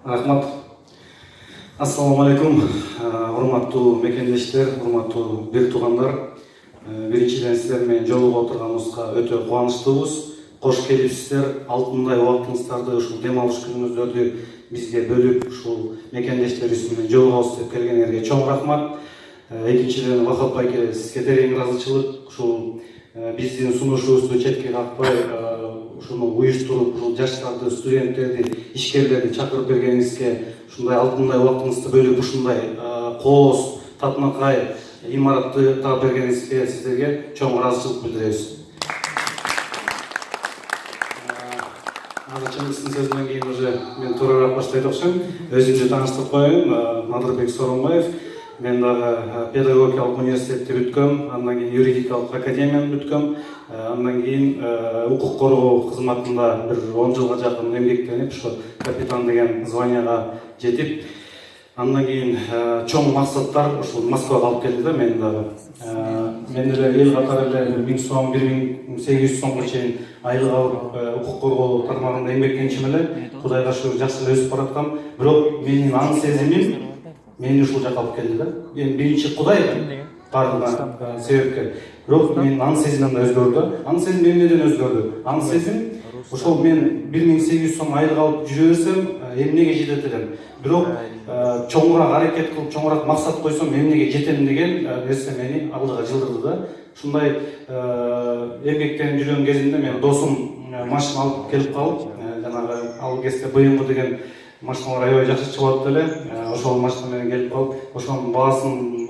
Рахмат. Ассаламу алейкум, урматтуу мекендештер, урматтуу бир туугандар. Биринчиден силер менен жолугуп отурганыбызга өтө кубанычтуубуз. Кош келипсиздер. Алтындай убактыңыздарды ушул дем алыш күнүңүздөрдү бизге бөлүп, ушул мекендештерибиз менен жолугабыз деп келгениңерге чоң рахмат. Экинчиден, Вахап байке, сизге терең ыраазычылык. Ушул биздин сунушубузду четке какпай, ушуну уюштуруп, ушул жаштарды, студенттерди, ишкерлерди чакырып бергениңизге, ушундай алтындай убактыңызды бөлүп, ушундай кооз, татынакай имаратты таап бергениңизге сиздерге чоң ыраазычылык билдиребиз. Азыр Чыңгыздын сөзүнөн кийин уже мен туурараак баштайт окшойм. Өзүмдү тааныштырып коеюн. Надырбек Соронбаев. Мен дагы педагогикалык университетти бүткөм, андан кийин юридикалык академияны бүткөм, андан кийин укук коргоо кызматында бир 10 жылга жакын эмгектенип, ошо капитан деген званияга жетип, андан кийин чоң максаттар ушул Москвага алып келди да мени дагы. Мен эле эл катары эле 1000 сом, 1800 сомго чейин айлык алып укук коргоо тармагында эмгектенчүм эле. Кудайга шүгүр жакшы эле өсүп бараткам. Бирок менин аң сезимим мени ушул жака алып келди да. Эми биринчи Кудай бардыгына себепкер. Бирок менин аң сезимим өзгөрдү. Аң сезим эмнеден өзгөрдү? Аң сезим ошол мен 1800 сом айлык алып жүрө берсем, эмнеге жетет элем. Бирок чоңураак аракет кылып, чоңураак максат койсом эмнеге жетем деген нерсе мени алдыга жылдырды да. Ушундай эмгектенип жүргөн кезимде мен досум машина алып келип калып, жанагы ал кезде БМВ деген машиналар аябай жакшы чыгып эле. Ошол машина менен келип калып, ошонун баасын